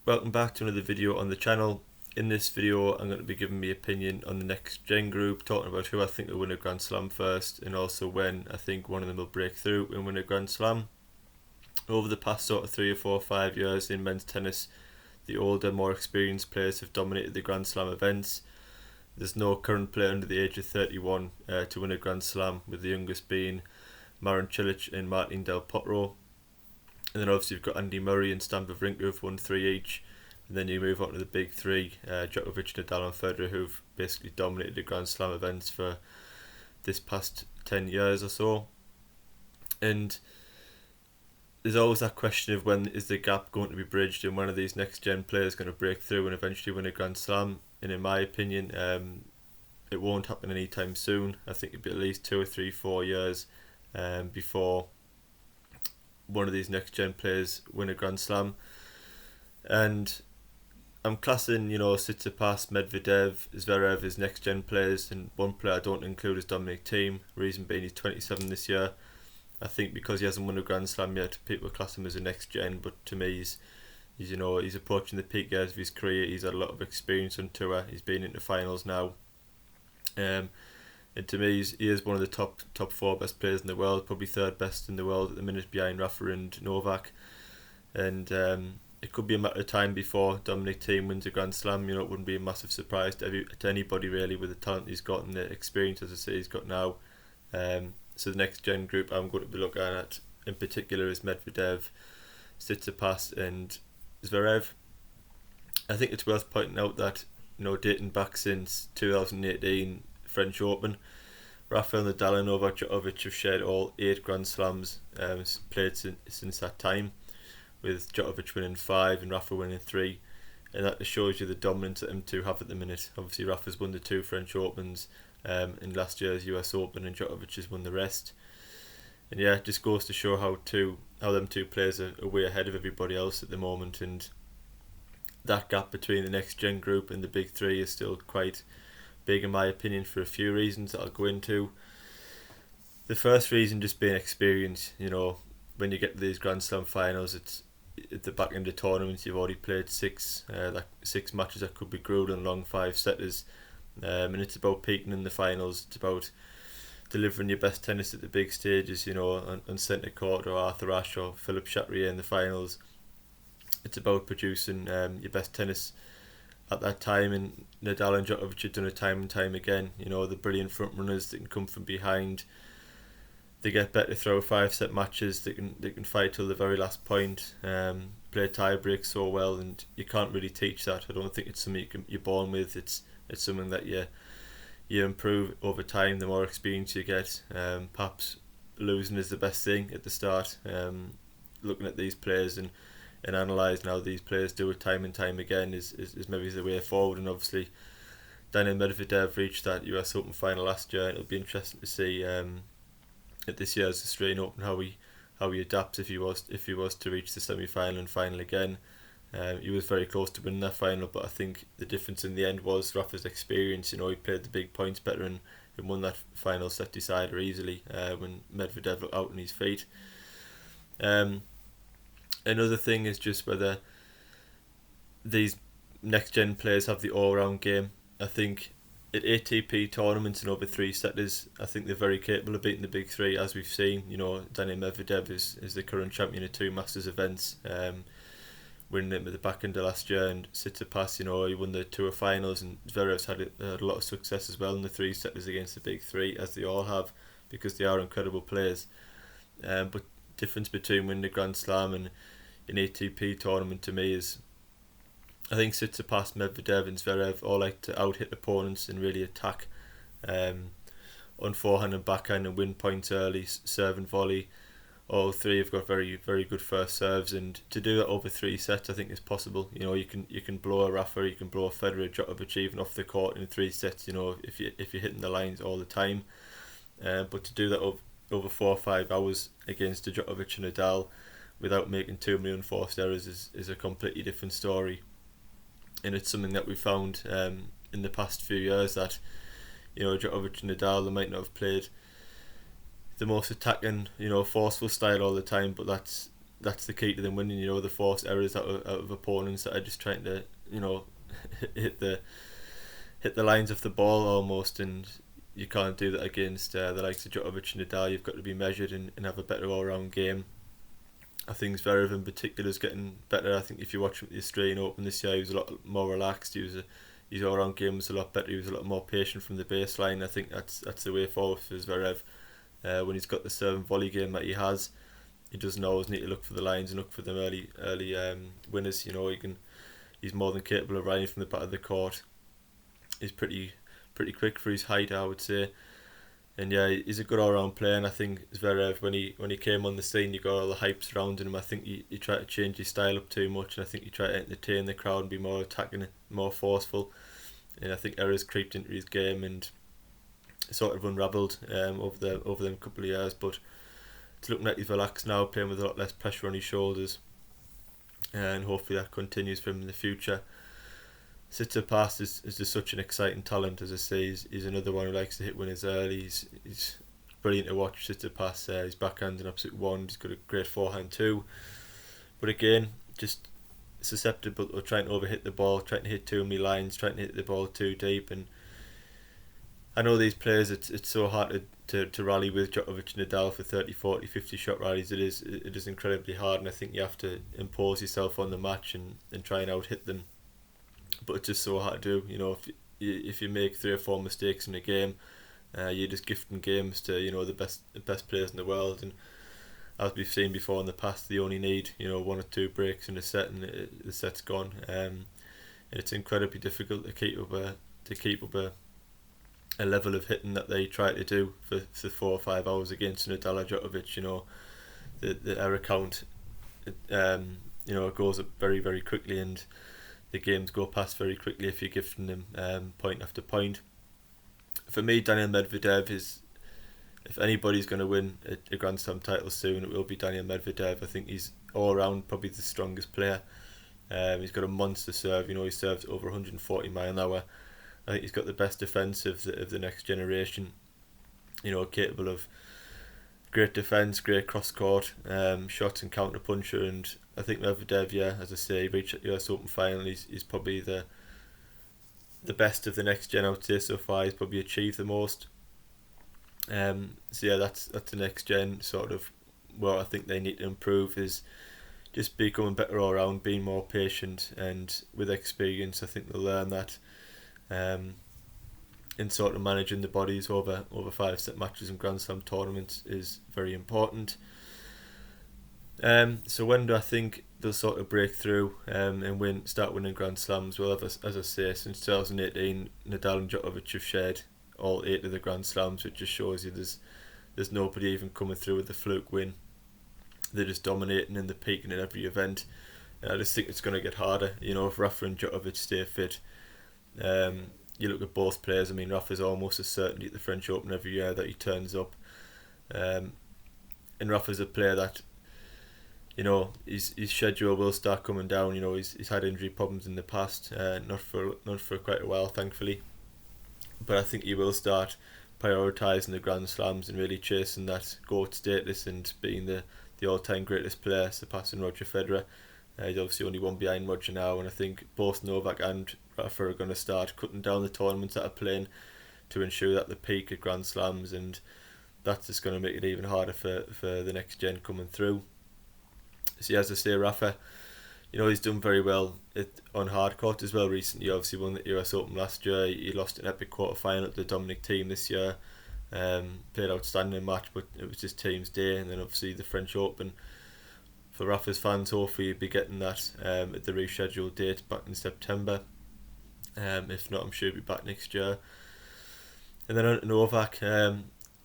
Welcome back to another video on the channel. In this video I'm going to be giving my opinion on the NextGen group, talking about who I think will win a Grand Slam first and also when I think one of them will break through and win a Grand Slam. Over the past sort of 3 or 4 or 5 years in men's tennis, the older, more experienced players have dominated the Grand Slam events. There's no current player under the age of 31 to win a Grand Slam, with the youngest being Marin Cilic and Martin Del Potro. And then obviously you've got Andy Murray and Stan Wawrinka who've won 3 each. And then you move on to the big three, Djokovic, Nadal and Federer, who've basically dominated the Grand Slam events for this past 10 years or so. And there's always that question of when is the gap going to be bridged and when are these next gen players going to break through and eventually win a Grand Slam. And in my opinion, it won't happen anytime soon. I think it'll be at least 2 or 3, 4 years before one of these next gen players win a Grand Slam. And I'm classing, Tsitsipas, Medvedev, Zverev as next gen players, and one player I don't include is Dominic Thiem. Reason being he's 27 this year. I think because he hasn't won a Grand Slam yet, people class him as a next gen, but to me he's approaching the peak years of his career. He's had a lot of experience on tour. He's been into finals now. And to me, he is one of the top 4 best players in the world, probably 3rd best in the world at the minute behind Rafa and Novak. And it could be a matter of time before Dominic Thiem wins a Grand Slam. It wouldn't be a massive surprise to anybody really, with the talent he's got and the experience, as I say, he's got now. So the next gen group I'm going to be looking at in particular is Medvedev, Tsitsipas and Zverev. I think it's worth pointing out that, dating back since 2018 French Open, Rafael Nadal and Novak Djokovic have shared all 8 Grand Slams played since that time, with Djokovic winning 5 and Rafa winning 3, and that shows you the dominance that them two have at the minute. Obviously Rafa's won the 2 French Opens in last year's US Open, and Djokovic has won the rest. And yeah, it just goes to show how them two players are way ahead of everybody else at the moment, and that gap between the next gen group and the big three is still quite big in my opinion, for a few reasons that I'll go into. The first reason just being experience. When you get to these Grand Slam finals, it's at the back end of tournaments, you've already played 6 matches that could be grueling, long 5-setters, and it's about peaking in the finals. It's about delivering your best tennis at the big stages, on centre court or Arthur Ashe or Philippe Chatrier in the finals. It's about producing your best tennis at that time, and Nadal and Djokovic have done it time and time again. The brilliant front runners that can come from behind. They get better through 5-set matches. They can fight till the very last point. Play tie breaks so well, and you can't really teach that. I don't think it's something you're born with. It's something that you improve over time. The more experience you get, perhaps losing is the best thing at the start. Looking at these players and analysing how these players do it time and time again is maybe the way forward. And obviously Daniil Medvedev reached that US Open final last year. It'll be interesting to see at this year's Australian Open how he adapts if he was to reach the semi-final and final again. He was very close to winning that final, but I think the difference in the end was Rafa's experience. He played the big points better and won that final set decider easily when Medvedev looked out on his feet. Another thing is just whether these next gen players have the all-round game. I think at ATP tournaments and over 3-setters, I think they're very capable of beating the big three, as we've seen. Daniil Medvedev is the current champion of 2 Masters events, winning it at the back end of last year, and Tsitsipas, he won the Tour finals, and Zverev's had a lot of success as well in the 3-setters against the big three, as they all have, because they are incredible players. But difference between winning the Grand Slam and an ATP tournament to me is, I think Tsitsipas, Medvedev and Zverev all like to out-hit opponents and really attack on forehand and backhand and win points early, serve and volley. All 3 have got very, very good first serves, and to do that over 3 sets I think is possible. You can blow a Rafa, you can blow a Federer, Djokovic even off the court in 3 sets, if you're hitting the lines all the time. But to do that over 4 or 5 hours against Djokovic and Nadal without making too many unforced errors is a completely different story. And it's something that we found in the past few years, that Djokovic and Nadal, they might not have played the most attacking, forceful style all the time, but that's that's the key to them winning. The forced errors out of opponents that are just trying to hit the lines of the ball almost, and you can't do that against the likes of Djokovic and Nadal. You've got to be measured and have a better all-round game. I think Zverev in particular is getting better. I think if you watch him at the Australian Open this year, he was a lot more relaxed. His all-round game was a lot better. He was a lot more patient from the baseline. I think that's the way forward for Zverev. When he's got the serve and volley game that he has, he doesn't always need to look for the lines and look for them early winners. He's more than capable of riding from the back of the court. He's pretty quick for his height, I would say. And yeah, he's a good all-round player, and I think Zverev, when he came on the scene, you got all the hype surrounding him. I think he tried to change his style up too much, and I think he tried to entertain the crowd and be more attacking, more forceful. And I think errors creeped into his game and sort of unravelled over them couple of years. But it's looking like he's relaxed now, playing with a lot less pressure on his shoulders, and hopefully that continues for him in the future. Tsitsipas is just such an exciting talent, as I say. He's another one who likes to hit winners early. He's brilliant to watch. Tsitsipas, his backhand's an absolute wand. He's got a great forehand too. But again, just susceptible to trying to overhit the ball, trying to hit too many lines, trying to hit the ball too deep. And I know these players, it's so hard to rally with Djokovic and Nadal for 30, 40, 50 shot rallies. It is incredibly hard, and I think you have to impose yourself on the match and try and out-hit them. But it's just so hard to do. If you make 3 or 4 mistakes in a game, you're just gifting games to the best players in the world. And as we've seen before in the past, they only need 1 or 2 breaks in a set, and the set's gone. And it's incredibly difficult to keep up a level of hitting that they try to do for 4 or 5 hours against Nadal or Djokovic. The error count, it goes up very, very quickly, and the games go past very quickly if you're gifting them point after point. For me, Daniel Medvedev is, if anybody's going to win a Grand Slam title soon, it will be Daniel Medvedev. I think he's all around probably the strongest player. He's got a monster serve. He serves over 140 mile an hour. I think he's got the best defence of the next generation. Capable of great defence, great cross court shots and counter puncher. And I think Medvedev, as I say, reached the US Open final. He's probably the best of the next gen, I would say, so far. He's probably achieved the most. That's the next gen sort of what I think they need to improve, is just becoming better all around, being more patient, and with experience I think they'll learn that in sort of managing the bodies over 5-set matches and Grand Slam tournaments is very important. So when do I think they'll sort of break through and start winning Grand Slams? Well, as I say, since 2018, Nadal and Djokovic have shared all 8 of the Grand Slams, which just shows you there's nobody even coming through with a fluke win. They're just dominating and they're peaking in every event. And I just think it's going to get harder. If Rafa and Djokovic stay fit, you look at both players. I mean, Rafa's almost a certainty at the French Open every year that he turns up. And Rafa's a player that, his schedule will start coming down. He's had injury problems in the past, not for quite a while, thankfully. But I think he will start prioritising the Grand Slams and really chasing that GOAT status and being the all-time greatest player, surpassing Roger Federer. He's obviously only one behind Roger now, and I think both Novak and Rafa are going to start cutting down the tournaments that are playing to ensure that they peak at Grand Slams, and that's just going to make it even harder for the next gen coming through. So as I say, Rafa, he's done very well on hard court as well recently. He obviously won the US Open last year. He lost an epic quarter final to the Dominic Thiem this year. Played outstanding match, but it was just Thiem's day. And then obviously the French Open. For Rafa's fans, hopefully you'll be getting that at the rescheduled date back in September. If not, I'm sure he'll be back next year. And then on to Novak.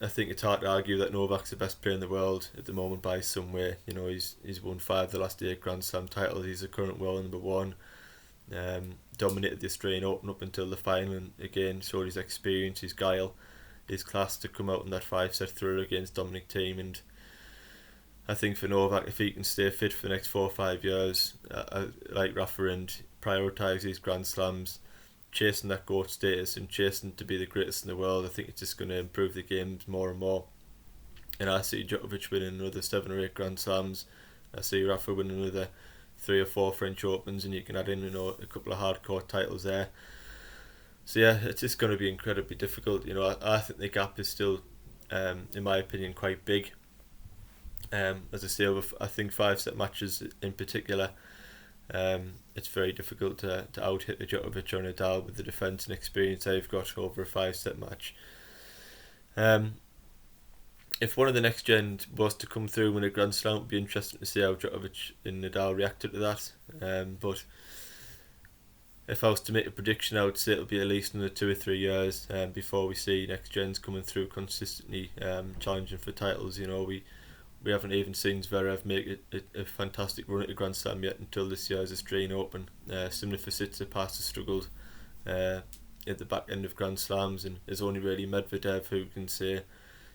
I think it's hard to argue that Novak's the best player in the world at the moment by some way. He's won 5 of the last 8 Grand Slam titles. He's the current world number 1. Dominated the Australian Open up until the final, and again showed his experience, his guile, his class to come out in that 5-set thriller against Dominic Thiem. And I think for Novak, if he can stay fit for the next 4 or 5 years, like Rafa, and prioritise these Grand Slams, chasing that GOAT status and chasing to be the greatest in the world, I think it's just going to improve the games more and more. And I see Djokovic winning another 7 or 8 Grand Slams I see Rafa win another 3 or 4 French Opens, and you can add in, you know, a couple of hardcore titles there. So yeah, it's just going to be incredibly difficult. You know, I think the gap is still, in my opinion, quite big. As I say, over I think 5-set matches in particular, it's very difficult to out-hit Djokovic or Nadal with the defence and experience they've got over a 5-set match. If one of the next gen was to come through and win a Grand Slam, it would be interesting to see how Djokovic and Nadal reacted to that. But if I was to make a prediction, I would say it'll be at least another 2 or 3 years before we see next gens coming through consistently, challenging for titles. You know, we haven't even seen Zverev make a fantastic run at a Grand Slam yet until this year's Australian Open. Similar for Tsitsipas, has struggled at the back end of Grand Slams, and there's only really Medvedev who can say,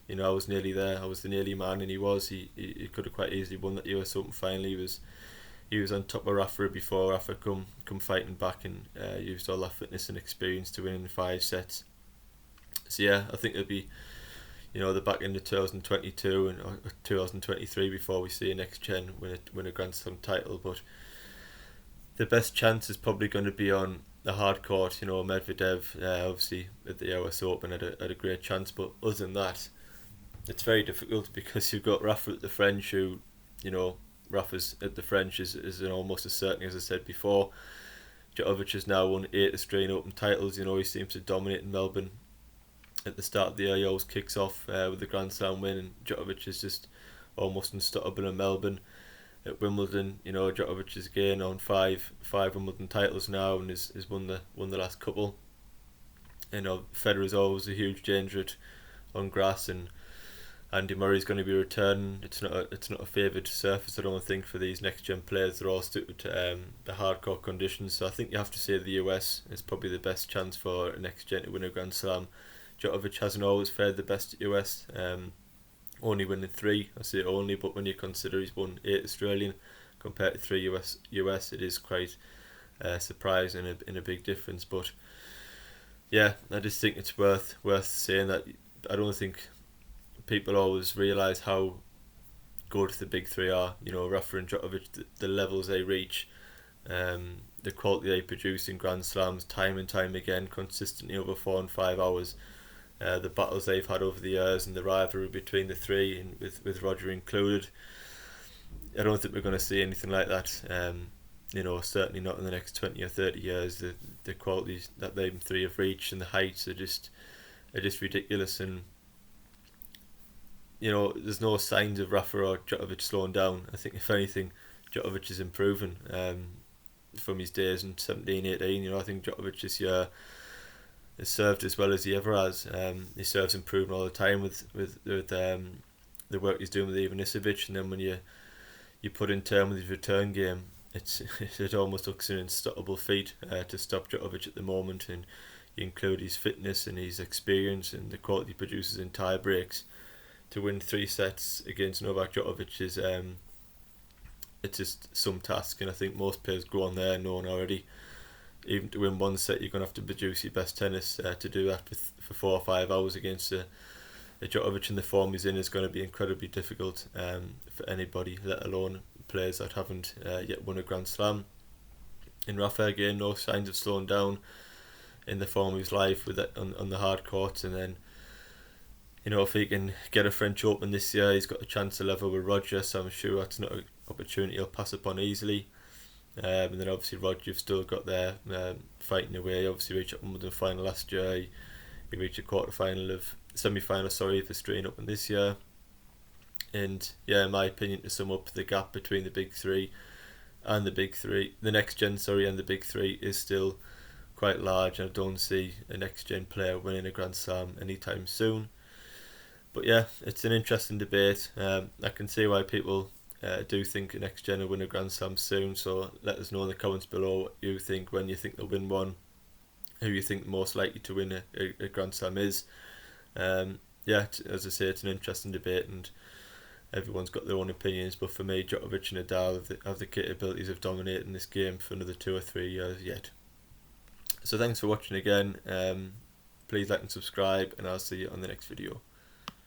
you know, I was nearly there, I was the nearly man, and he was. He could have quite easily won that US Open final. He was on top of Rafa before Rafa come fighting back, and used all that fitness and experience to win in 5 sets. So yeah, I think it'll be, you know, the back end of 2022 and 2023 before we see a next gen win a Grand Slam title. But the best chance is probably going to be on the hard court. You know, Medvedev obviously at the US Open had a great chance, but other than that, it's very difficult because you've got Rafa at the French, who, you know, Rafa's at the French is an almost as certain, as I said before. Djokovic has now won 8 Australian Open titles. You know, he seems to dominate in Melbourne. At the start of the year, he always kicks off with the Grand Slam win, and Djokovic is just almost unstoppable in Melbourne. At Wimbledon, you know, Djokovic is again on five Wimbledon titles now, and has won the last couple. You know, Federer's always a huge danger on grass, and Andy Murray's going to be returning. It's not a favoured surface, I don't think, for these next gen players. They're all suited to the hardcore conditions. So I think you have to say the US is probably the best chance for a next gen to win a Grand Slam. Djokovic hasn't always fared the best at US, only winning 3. I say only, but when you consider he's won 8 Australian compared to 3 US, it is quite surprising and a big difference. But yeah, I just think it's worth saying that I don't think people always realise how good the big 3 are. You know, Rafa and Djokovic, the levels they reach, the quality they produce in Grand Slams time and time again, consistently over 4 and 5 hours. The battles they've had over the years and the rivalry between the 3, and with Roger included. I don't think we're going to see anything like that. You know, certainly not in the next 20 or 30 years. The qualities that them 3 have reached and the heights are just ridiculous. And you know, there's no signs of Rafa or Djokovic slowing down. I think if anything, Djokovic is improving from his days in 17, 18. You know, I think Djokovic this year has served as well as he ever has. His serve's improving all the time with the work he's doing with Ivanisevic, and then when you put in term with his return game, it almost looks an unstoppable feat to stop Djokovic at the moment. And you include his fitness and his experience and the quality he produces in tie breaks. To win 3 sets against Novak Djokovic is it's just some task, and I think most players go on there knowing already, even to win 1 set you're going to have to produce your best tennis. To do that for 4 or 5 hours against a Djokovic in the form he's in is going to be incredibly difficult for anybody, let alone players that haven't yet won a Grand Slam. In Rafa, again, no signs of slowing down in the form of his life with it on the hard courts. And then, you know, if he can get a French Open this year, he's got a chance to level with Roger, so I'm sure that's not an opportunity he'll pass upon easily. And then obviously Roger, you've still got there fighting away. Obviously reached a Wimbledon final last year. He reached a semi-final of the Australian Open this year. And yeah, in my opinion, to sum up, the gap between the big 3 and the next gen, and the big 3 is still quite large. And I don't see a next gen player winning a Grand Slam anytime soon. But yeah, it's an interesting debate. I can see why people do think next gen will win a Grand Slam soon. So let us know in the comments below what you think, when you think they'll win one, who you think most likely to win a Grand Slam is. Yeah, as I say, it's an interesting debate, and everyone's got their own opinions. But for me, Djokovic and Nadal have the capabilities of dominating this game for another 2 or 3 years yet. So thanks for watching again. Please like and subscribe, and I'll see you on the next video.